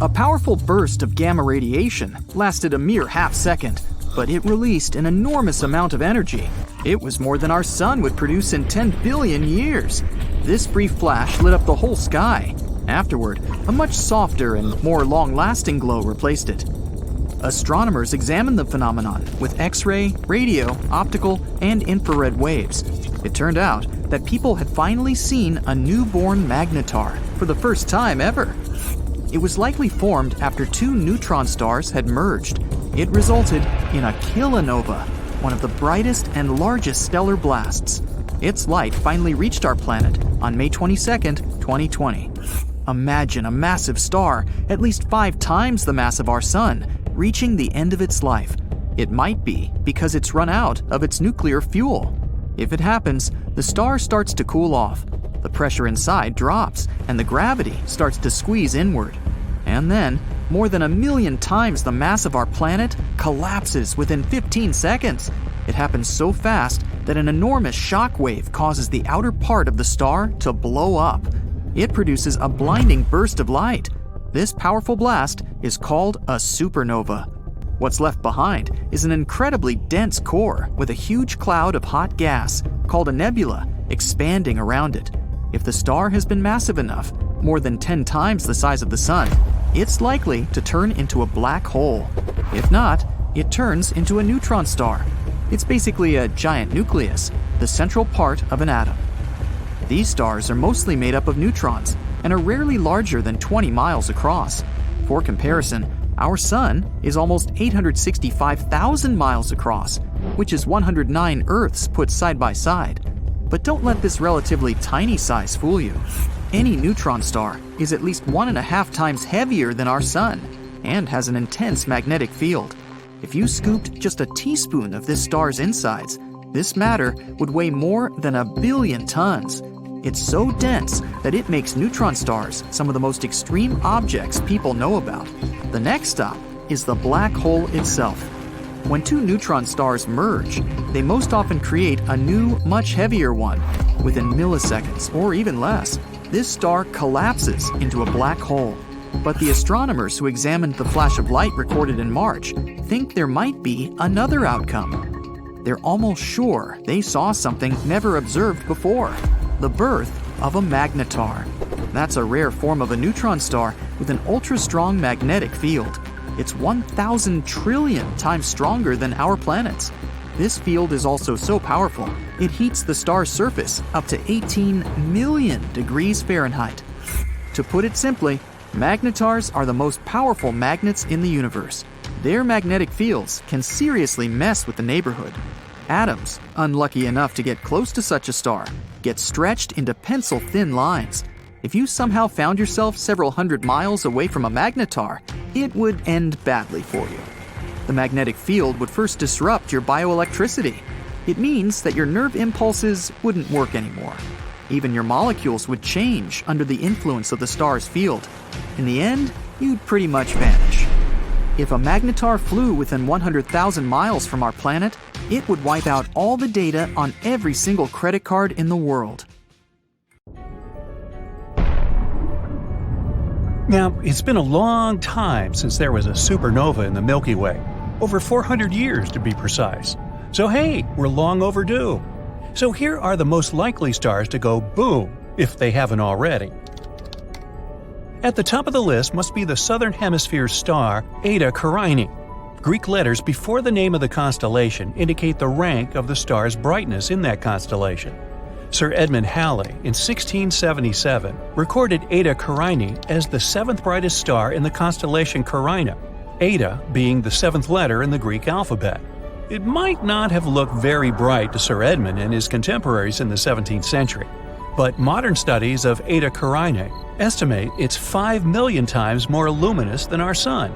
A powerful burst of gamma radiation lasted a mere half second, but it released an enormous amount of energy. It was more than our sun would produce in 10 billion years. This brief flash lit up the whole sky. Afterward, a much softer and more long-lasting glow replaced it. Astronomers examined the phenomenon with X-ray, radio, optical, and infrared waves. It turned out that people had finally seen a newborn magnetar for the first time ever. It was likely formed after two neutron stars had merged. It resulted in a kilonova, one of the brightest and largest stellar blasts. Its light finally reached our planet on May 22, 2020. Imagine a massive star, at least 5 times the mass of our sun, reaching the end of its life. It might be because it's run out of its nuclear fuel. If it happens, the star starts to cool off. The pressure inside drops, and the gravity starts to squeeze inward. And then, more than 1 million times the mass of our planet collapses within 15 seconds. It happens so fast that an enormous shock wave causes the outer part of the star to blow up. It produces a blinding burst of light. This powerful blast is called a supernova. What's left behind is an incredibly dense core with a huge cloud of hot gas, called a nebula, expanding around it. If the star has been massive enough, more than 10 times the size of the sun, it's likely to turn into a black hole. If not, it turns into a neutron star. It's basically a giant nucleus, the central part of an atom. These stars are mostly made up of neutrons and are rarely larger than 20 miles across. For comparison, our sun is almost 865,000 miles across, which is 109 Earths put side by side. But don't let this relatively tiny size fool you. Any neutron star is at least 1.5 times heavier than our sun and has an intense magnetic field. If you scooped just a teaspoon of this star's insides, this matter would weigh more than 1 billion tons. It's so dense that it makes neutron stars some of the most extreme objects people know about. The next stop is the black hole itself. When two neutron stars merge, they most often create a new, much heavier one. Within milliseconds, or even less, this star collapses into a black hole. But the astronomers who examined the flash of light recorded in March think there might be another outcome. They're almost sure they saw something never observed before: the birth of a magnetar. That's a rare form of a neutron star with an ultra-strong magnetic field. It's 1,000 trillion times stronger than our planet's. This field is also so powerful, it heats the star's surface up to 18 million degrees Fahrenheit. To put it simply, magnetars are the most powerful magnets in the universe. Their magnetic fields can seriously mess with the neighborhood. Atoms, unlucky enough to get close to such a star, get stretched into pencil-thin lines. If you somehow found yourself several hundred miles away from a magnetar, it would end badly for you. The magnetic field would first disrupt your bioelectricity. It means that your nerve impulses wouldn't work anymore. Even your molecules would change under the influence of the star's field. In the end, you'd pretty much vanish. If a magnetar flew within 100,000 miles from our planet, it would wipe out all the data on every single credit card in the world. Now, it's been a long time since there was a supernova in the Milky Way. Over 400 years to be precise. So hey, we're long overdue. So here are the most likely stars to go boom, if they haven't already. At the top of the list must be the Southern Hemisphere star Eta Carinae. Greek letters before the name of the constellation indicate the rank of the star's brightness in that constellation. Sir Edmund Halley, in 1677, recorded Eta Carinae as the 7th brightest star in the constellation Carina, Eta being the 7th letter in the Greek alphabet. It might not have looked very bright to Sir Edmund and his contemporaries in the 17th century, but modern studies of Eta Carinae estimate it's 5 million times more luminous than our Sun.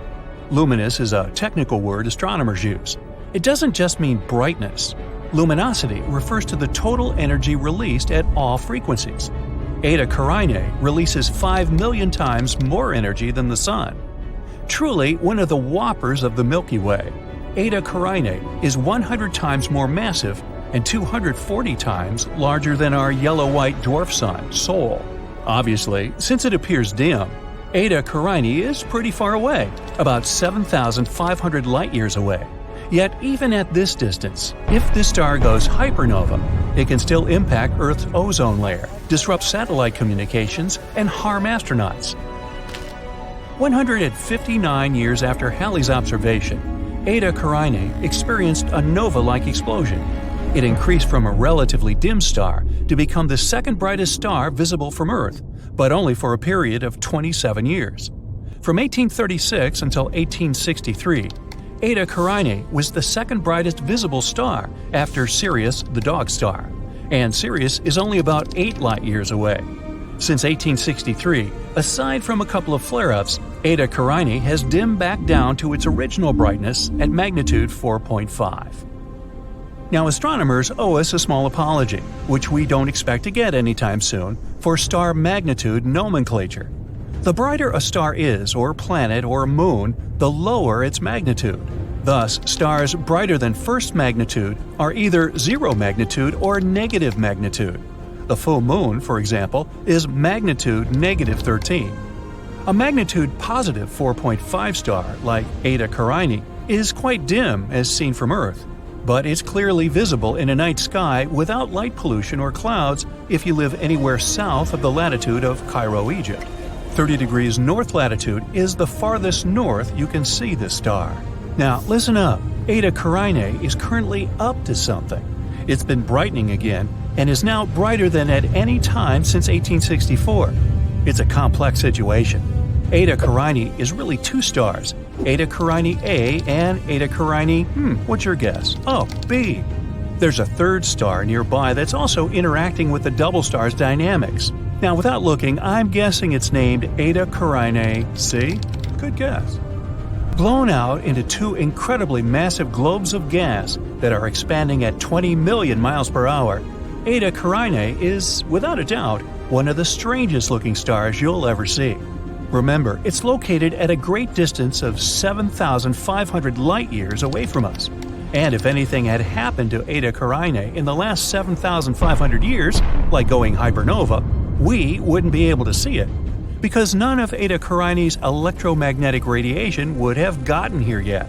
Luminous is a technical word astronomers use. It doesn't just mean brightness. Luminosity refers to the total energy released at all frequencies. Eta Carinae releases 5 million times more energy than the Sun. Truly one of the whoppers of the Milky Way, Eta Carinae is 100 times more massive and 240 times larger than our yellow-white dwarf sun, Sol. Obviously, since it appears dim, Eta Carinae is pretty far away, about 7,500 light-years away. Yet even at this distance, if this star goes hypernova, it can still impact Earth's ozone layer, disrupt satellite communications, and harm astronauts. 159 years after Halley's observation, Eta Carinae experienced a nova-like explosion. It increased from a relatively dim star to become the second brightest star visible from Earth, but only for a period of 27 years. From 1836 until 1863, Eta Carinae was the second brightest visible star after Sirius, the dog star, and Sirius is only about 8 light-years away. Since 1863, aside from a couple of flare-ups, Eta Carinae has dimmed back down to its original brightness at magnitude 4.5. Now, astronomers owe us a small apology, which we don't expect to get anytime soon, for star magnitude nomenclature. The brighter a star is, or planet, or moon, the lower its magnitude. Thus, stars brighter than first magnitude are either zero magnitude or negative magnitude. The full moon, for example, is magnitude negative 13. A magnitude positive 4.5 star, like Eta Carinae, is quite dim as seen from Earth, but it's clearly visible in a night sky without light pollution or clouds if you live anywhere south of the latitude of Cairo, Egypt. 30 degrees north latitude is the farthest north you can see this star. Now, listen up. Eta Carinae is currently up to something. It's been brightening again and is now brighter than at any time since 1864. It's a complex situation. Eta Carinae is really two stars, Eta Carinae A and Eta Carinae, what's your guess? Oh, B. There's a third star nearby that's also interacting with the double star's dynamics. Now, without looking, I'm guessing it's named Eta Carinae C. Good guess. Blown out into two incredibly massive globes of gas that are expanding at 20 million miles per hour, Eta Carinae is, without a doubt, one of the strangest looking stars you'll ever see. Remember, it's located at a great distance of 7,500 light-years away from us. And if anything had happened to Eta Carinae in the last 7,500 years, like going hypernova, we wouldn't be able to see it, because none of Eta Carinae's electromagnetic radiation would have gotten here yet.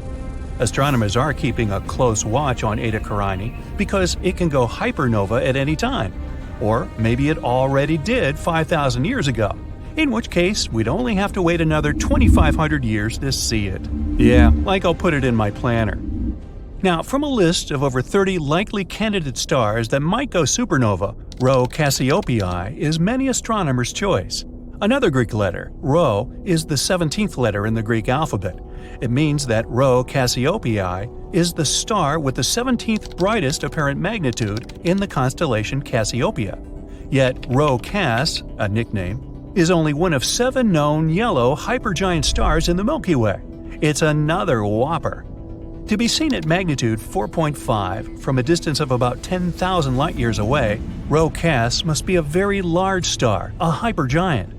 Astronomers are keeping a close watch on Eta Carinae because it can go hypernova at any time. Or maybe it already did 5,000 years ago, in which case we'd only have to wait another 2,500 years to see it. Yeah, like I'll put it in my planner. Now, from a list of over 30 likely candidate stars that might go supernova, Rho Cassiopeiae is many astronomers' choice. Another Greek letter, Rho, is the 17th letter in the Greek alphabet. It means that Rho Cassiopeiae is the star with the 17th brightest apparent magnitude in the constellation Cassiopeia. Yet Rho Cass, a nickname, is only one of 7 known yellow hypergiant stars in the Milky Way. It's another whopper. To be seen at magnitude 4.5 from a distance of about 10,000 light-years away, Rho Cass must be a very large star, a hypergiant.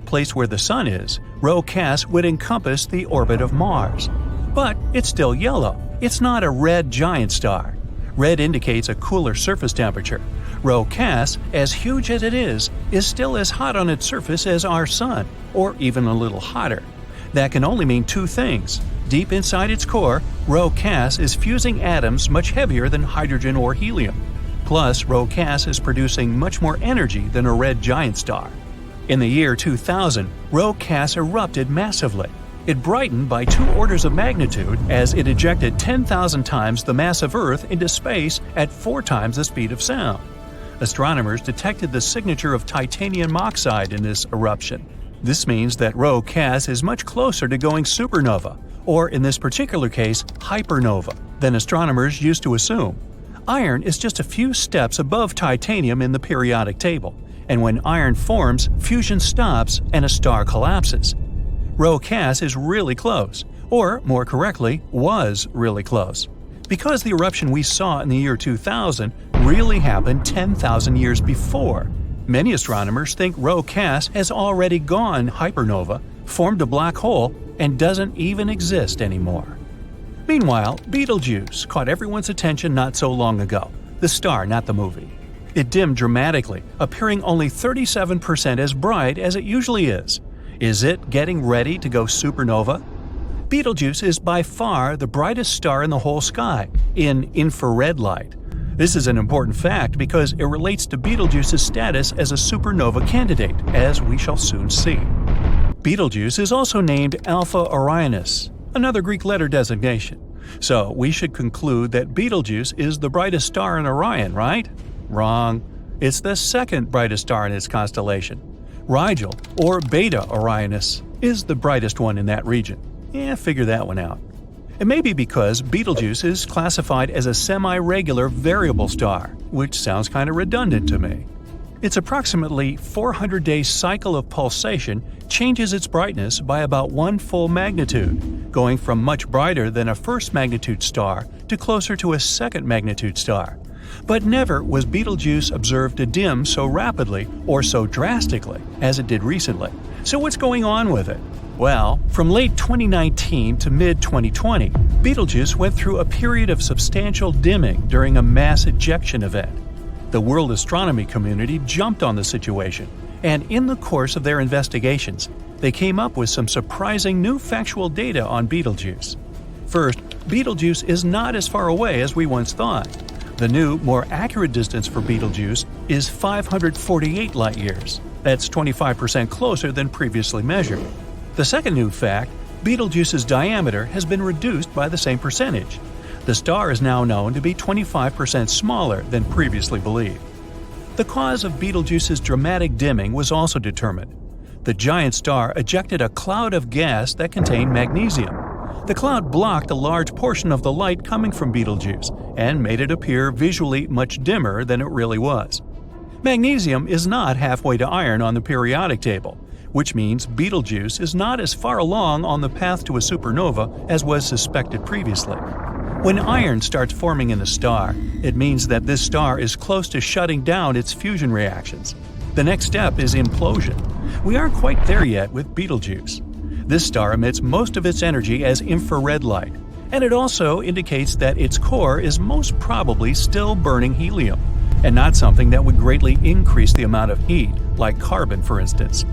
Placed where the Sun is, Rho Cass would encompass the orbit of Mars. But it's still yellow. It's not a red giant star. Red indicates a cooler surface temperature. Rho Cass, as huge as it is still as hot on its surface as our Sun, or even a little hotter. That can only mean two things. Deep inside its core, Rho Cass is fusing atoms much heavier than hydrogen or helium. Plus, Rho Cass is producing much more energy than a red giant star. In the year 2000, Rho Cass erupted massively. It brightened by 2 orders of magnitude as it ejected 10,000 times the mass of Earth into space at 4 times the speed of sound. Astronomers detected the signature of titanium oxide in this eruption. This means that Rho Cass is much closer to going supernova, or in this particular case, hypernova, than astronomers used to assume. Iron is just a few steps above titanium in the periodic table, and when iron forms, fusion stops and a star collapses. Rho Cass is really close, or more correctly, was really close, because the eruption we saw in the year 2000 really happened 10,000 years before. Many astronomers think Rho Cass has already gone hypernova, formed a black hole, and doesn't even exist anymore. Meanwhile, Betelgeuse caught everyone's attention not so long ago. The star, not the movie. It dimmed dramatically, appearing only 37% as bright as it usually is. Is it getting ready to go supernova? Betelgeuse is by far the brightest star in the whole sky, in infrared light. This is an important fact because it relates to Betelgeuse's status as a supernova candidate, as we shall soon see. Betelgeuse is also named Alpha Orionis, another Greek letter designation. So we should conclude that Betelgeuse is the brightest star in Orion, right? Wrong. It's the second brightest star in its constellation. Rigel, or Beta Orionis, is the brightest one in that region. Figure that one out. It may be because Betelgeuse is classified as a semi-regular variable star, which sounds kind of redundant to me. Its approximately 400-day cycle of pulsation changes its brightness by about 1 full magnitude, going from much brighter than a first magnitude star to closer to a second magnitude star. But never was Betelgeuse observed to dim so rapidly or so drastically as it did recently. So what's going on with it? Well, from late 2019 to mid-2020, Betelgeuse went through a period of substantial dimming during a mass ejection event. The world astronomy community jumped on the situation, and in the course of their investigations, they came up with some surprising new factual data on Betelgeuse. First, Betelgeuse is not as far away as we once thought. The new, more accurate distance for Betelgeuse is 548 light-years. That's 25% closer than previously measured. The second new fact, Betelgeuse's diameter has been reduced by the same percentage. The star is now known to be 25% smaller than previously believed. The cause of Betelgeuse's dramatic dimming was also determined. The giant star ejected a cloud of gas that contained magnesium. The cloud blocked a large portion of the light coming from Betelgeuse and made it appear visually much dimmer than it really was. Magnesium is not halfway to iron on the periodic table, which means Betelgeuse is not as far along on the path to a supernova as was suspected previously. When iron starts forming in the star, it means that this star is close to shutting down its fusion reactions. The next step is implosion. We aren't quite there yet with Betelgeuse. This star emits most of its energy as infrared light, and it also indicates that its core is most probably still burning helium, and not something that would greatly increase the amount of heat, like carbon for instance.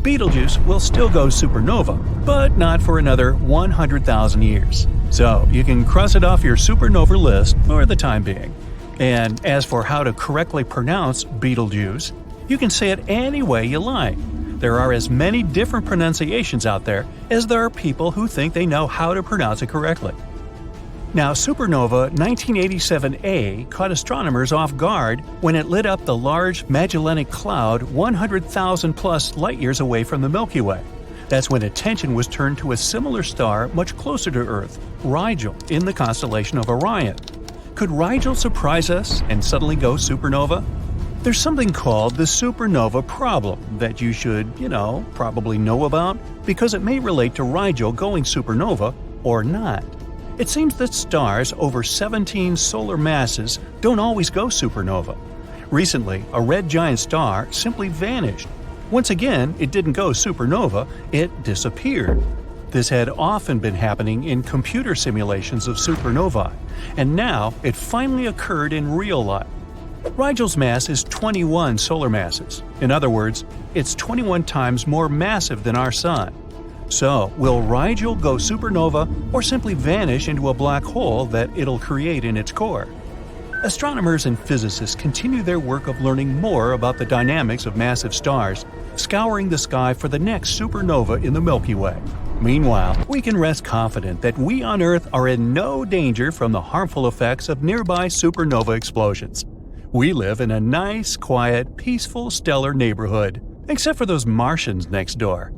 Betelgeuse will still go supernova, but not for another 100,000 years. So you can cross it off your supernova list for the time being. And as for how to correctly pronounce Betelgeuse, you can say it any way you like. There are as many different pronunciations out there as there are people who think they know how to pronounce it correctly. Now, supernova 1987A caught astronomers off guard when it lit up the large Magellanic Cloud 100,000 plus light-years away from the Milky Way. That's when attention was turned to a similar star much closer to Earth, Rigel, in the constellation of Orion. Could Rigel surprise us and suddenly go supernova? There's something called the supernova problem that you should, probably know about because it may relate to Rigel going supernova or not. It seems that stars over 17 solar masses don't always go supernova. Recently, a red giant star simply vanished. Once again, it didn't go supernova, it disappeared. This had often been happening in computer simulations of supernovae, and now it finally occurred in real life. Rigel's mass is 21 solar masses. In other words, it's 21 times more massive than our Sun. So, will Rigel go supernova or simply vanish into a black hole that it'll create in its core? Astronomers and physicists continue their work of learning more about the dynamics of massive stars, scouring the sky for the next supernova in the Milky Way. Meanwhile, we can rest confident that we on Earth are in no danger from the harmful effects of nearby supernova explosions. We live in a nice, quiet, peaceful, stellar neighborhood, except for those Martians next door.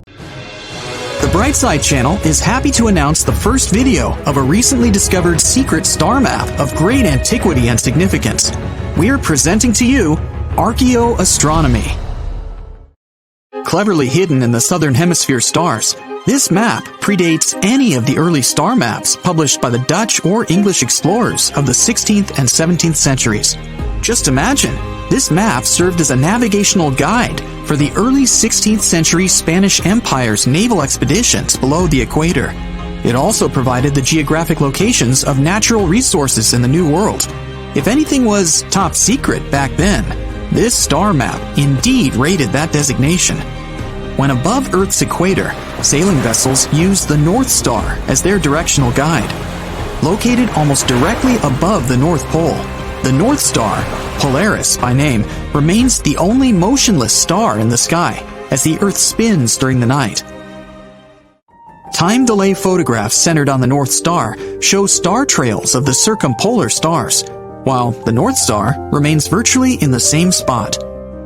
The Brightside channel is happy to announce the first video of a recently discovered secret star map of great antiquity and significance. We are presenting to you Archaeoastronomy. Cleverly hidden in the southern hemisphere stars, this map predates any of the early star maps published by the Dutch or English explorers of the 16th and 17th centuries. Just imagine, this map served as a navigational guide for the early 16th century Spanish Empire's naval expeditions below the equator. It also provided the geographic locations of natural resources in the New World. If anything was top secret back then, this star map indeed rated that designation. When above Earth's equator, sailing vessels use the North Star as their directional guide. Located almost directly above the North Pole, the North Star, Polaris by name, remains the only motionless star in the sky as the Earth spins during the night. Time delay photographs centered on the North Star show star trails of the circumpolar stars, while the North Star remains virtually in the same spot.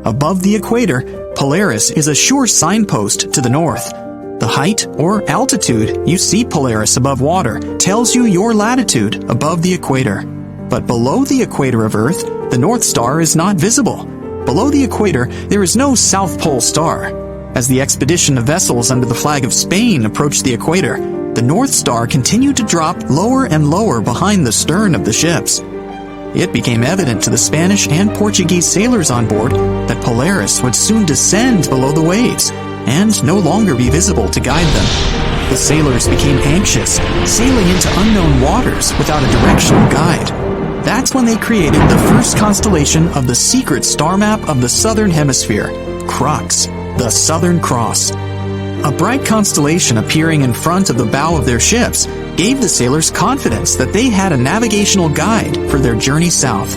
Above the equator, Polaris is a sure signpost to the north. The height or altitude you see Polaris above water tells you your latitude above the equator. But below the equator of Earth, the North Star is not visible. Below the equator, there is no South Pole star. As the expedition of vessels under the flag of Spain approached the equator, the North Star continued to drop lower and lower behind the stern of the ships. It became evident to the Spanish and Portuguese sailors on board that Polaris would soon descend below the waves and no longer be visible to guide them. The sailors became anxious, sailing into unknown waters without a directional guide. That's when they created the first constellation of the secret star map of the Southern Hemisphere, Crux, the Southern Cross. A bright constellation appearing in front of the bow of their ships gave the sailors confidence that they had a navigational guide for their journey south.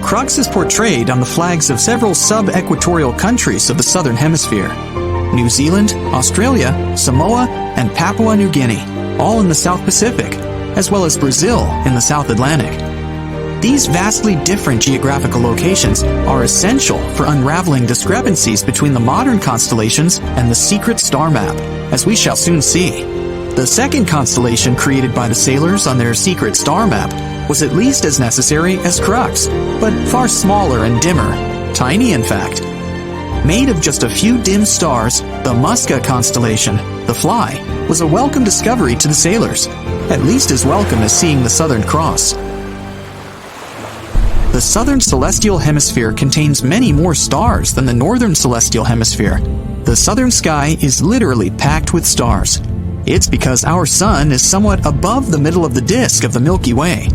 Crux is portrayed on the flags of several sub-equatorial countries of the Southern Hemisphere: New Zealand, Australia, Samoa, and Papua New Guinea, all in the South Pacific, as well as Brazil in the South Atlantic. These vastly different geographical locations are essential for unraveling discrepancies between the modern constellations and the secret star map, as we shall soon see. The second constellation created by the sailors on their secret star map was at least as necessary as Crux, but far smaller and dimmer, tiny in fact. Made of just a few dim stars, the Musca constellation, the Fly, was a welcome discovery to the sailors, at least as welcome as seeing the Southern Cross. The Southern Celestial Hemisphere contains many more stars than the Northern Celestial Hemisphere. The southern sky is literally packed with stars. It's because our sun is somewhat above the middle of the disk of the Milky Way.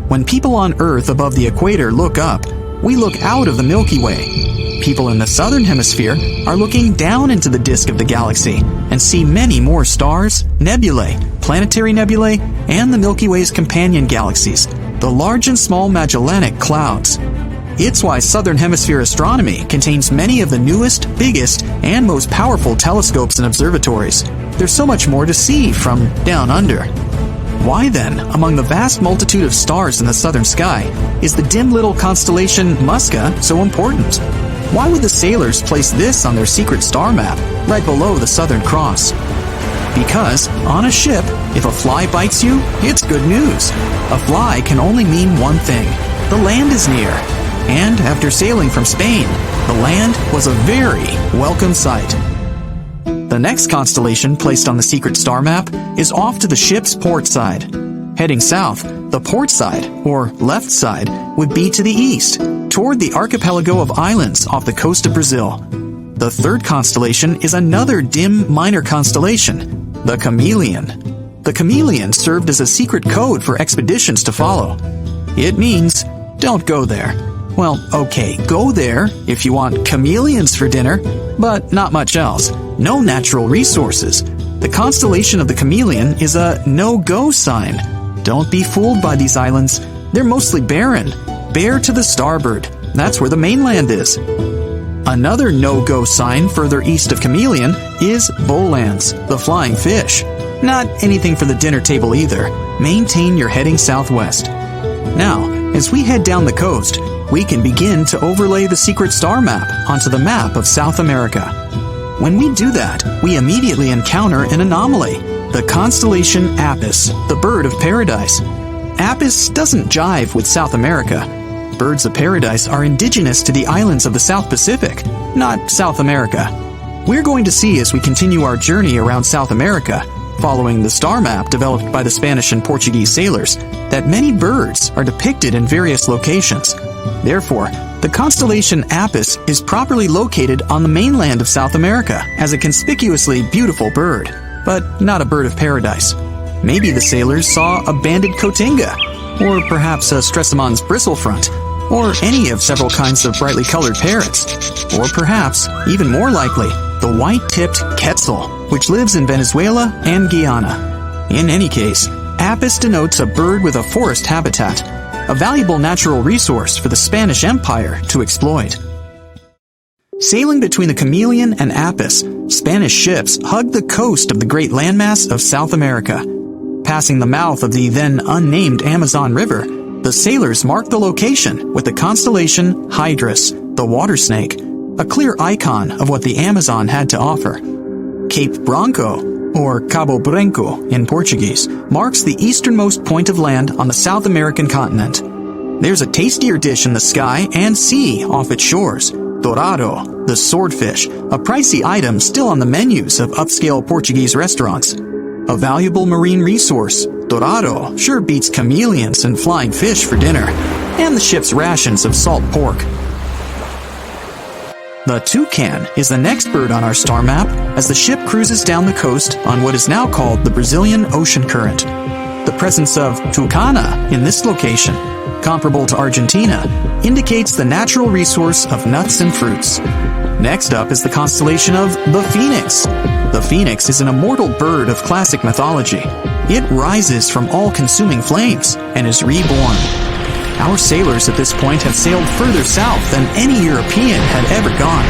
When people on Earth above the equator look up, we look out of the Milky Way. People in the Southern Hemisphere are looking down into the disk of the galaxy and see many more stars, nebulae, planetary nebulae, and the Milky Way's companion galaxies, the Large and Small Magellanic Clouds. It's why Southern Hemisphere astronomy contains many of the newest, biggest, and most powerful telescopes and observatories. There's so much more to see from down under. Why then, among the vast multitude of stars in the southern sky, is the dim little constellation Musca so important? Why would the sailors place this on their secret star map, right below the Southern Cross? Because, on a ship, if a fly bites you, it's good news. A fly can only mean one thing: the land is near. And after sailing from Spain, the land was a very welcome sight. The next constellation placed on the secret star map is off to the ship's port side. Heading south, the port side, or left side, would be to the east, toward the archipelago of islands off the coast of Brazil. The third constellation is another dim minor constellation, the Chameleon. The Chameleon served as a secret code for expeditions to follow. It means, don't go there. Well, okay, go there if you want chameleons for dinner, but not much else. No natural resources. The constellation of the Chameleon is a no-go sign. Don't be fooled by these islands. They're mostly barren. Bare to the starboard. That's where the mainland is. Another no-go sign further east of Chameleon is Bolans, the flying fish. Not anything for the dinner table either. Maintain your heading southwest. Now, as we head down the coast, we can begin to overlay the secret star map onto the map of South America. When we do that, we immediately encounter an anomaly, the constellation Apis, the bird of paradise. Apis doesn't jive with South America. Birds of paradise are indigenous to the islands of the South Pacific, not South America. We're going to see as we continue our journey around South America, following the star map developed by the Spanish and Portuguese sailors, that many birds are depicted in various locations. Therefore, the constellation Apis is properly located on the mainland of South America as a conspicuously beautiful bird, but not a bird of paradise. Maybe the sailors saw a banded cotinga, or perhaps a Stresemont's bristlefront, or any of several kinds of brightly colored parrots, or perhaps, even more likely, the white-tipped quetzal, which lives in Venezuela and Guyana. In any case, Apis denotes a bird with a forest habitat, a valuable natural resource for the Spanish Empire to exploit. Sailing between the chameleon and Apis, Spanish ships hugged the coast of the great landmass of South America. Passing the mouth of the then unnamed Amazon River, the sailors marked the location with the constellation Hydrus, the water snake, a clear icon of what the Amazon had to offer. Cape Branco, or Cabo Branco in Portuguese, marks the easternmost point of land on the South American continent. There's a tastier dish in the sky and sea off its shores, dourado, the swordfish, a pricey item still on the menus of upscale Portuguese restaurants. A valuable marine resource, dourado sure beats chameleons and flying fish for dinner, and the ship's rations of salt pork. The toucan is the next bird on our star map as the ship cruises down the coast on what is now called the Brazilian Ocean Current. The presence of tucana in this location, comparable to Argentina, indicates the natural resource of nuts and fruits. Next up is the constellation of the Phoenix. The phoenix is an immortal bird of classic mythology. It rises from all-consuming flames and is reborn. Our sailors at this point have sailed further south than any European had ever gone.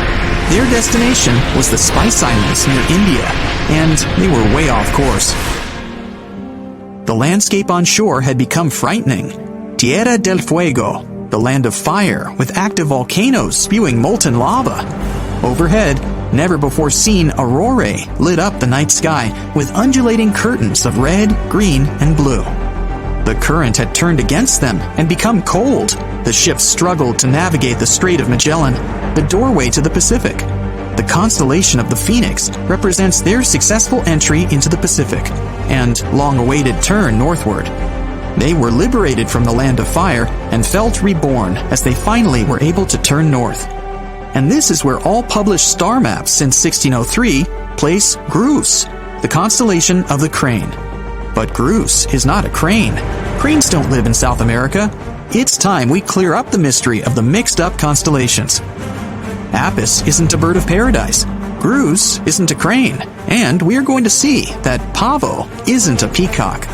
Their destination was the Spice Islands near India, and they were way off course. The landscape on shore had become frightening. Tierra del Fuego, the land of fire with active volcanoes spewing molten lava. Overhead, never-before-seen aurorae lit up the night sky with undulating curtains of red, green, and blue. The current had turned against them and become cold. The ship struggled to navigate the Strait of Magellan, the doorway to the Pacific. The constellation of the Phoenix represents their successful entry into the Pacific and long-awaited turn northward. They were liberated from the land of fire and felt reborn as they finally were able to turn north. And this is where all published star maps since 1603 place Grus, the constellation of the crane. But Grus is not a crane. Cranes don't live in South America. It's time we clear up the mystery of the mixed-up constellations. Apis isn't a bird of paradise. Grus isn't a crane. And we're going to see that Pavo isn't a peacock.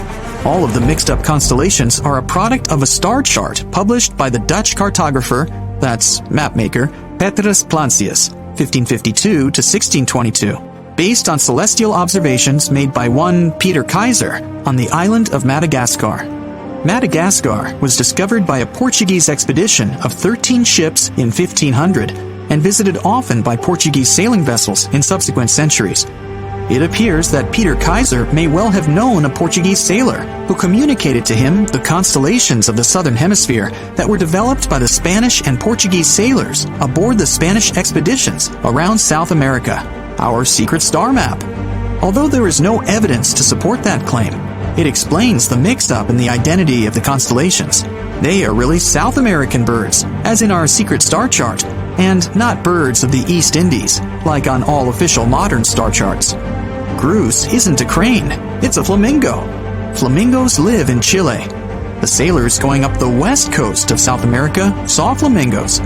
All of the mixed-up constellations are a product of a star chart published by the Dutch cartographer, that's mapmaker, Petrus Plancius, 1552 to 1622. Based on celestial observations made by one Peter Kaiser on the island of Madagascar. Madagascar was discovered by a Portuguese expedition of 13 ships in 1500 and visited often by Portuguese sailing vessels in subsequent centuries. It appears that Peter Kaiser may well have known a Portuguese sailor who communicated to him the constellations of the southern hemisphere that were developed by the Spanish and Portuguese sailors aboard the Spanish expeditions around South America. Our secret star map. Although there is no evidence to support that claim, it explains the mix-up in the identity of the constellations. They are really South American birds, as in our secret star chart, and not birds of the East Indies, like on all official modern star charts. Grus isn't a crane, it's a flamingo. Flamingos live in Chile. The sailors going up the west coast of South America saw flamingos.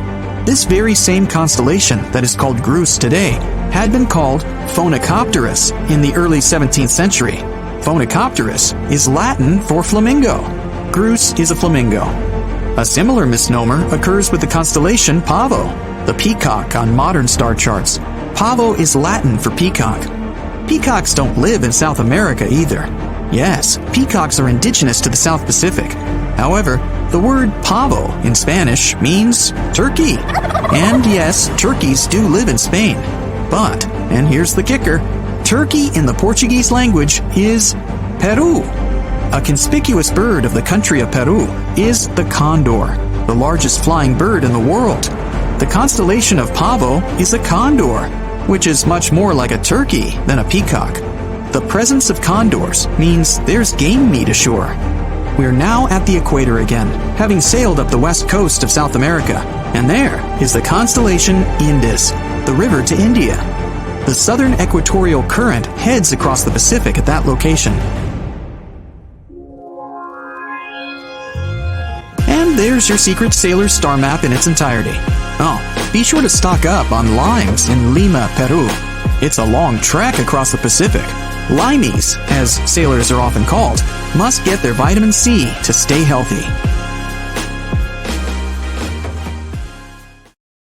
This very same constellation that is called Grus today had been called Phoenicopterus in the early 17th century. Phoenicopterus is Latin for flamingo. Grus is a flamingo. A similar misnomer occurs with the constellation Pavo, the peacock on modern star charts. Pavo is Latin for peacock. Peacocks don't live in South America either. Yes, peacocks are indigenous to the South Pacific. However, the word pavo in Spanish means turkey. And yes, turkeys do live in Spain. But, and here's the kicker, turkey in the Portuguese language is Peru. A conspicuous bird of the country of Peru is the condor, the largest flying bird in the world. The constellation of Pavo is a condor, which is much more like a turkey than a peacock. The presence of condors means there's game meat ashore. We're now at the equator again, having sailed up the west coast of South America, and there is the constellation Indus, the river to India. The southern equatorial current heads across the Pacific at that location. And there's your secret sailor star map in its entirety. Oh, be sure to stock up on limes in Lima, Peru. It's a long trek across the Pacific. Limeys, as sailors are often called, must get their vitamin C to stay healthy.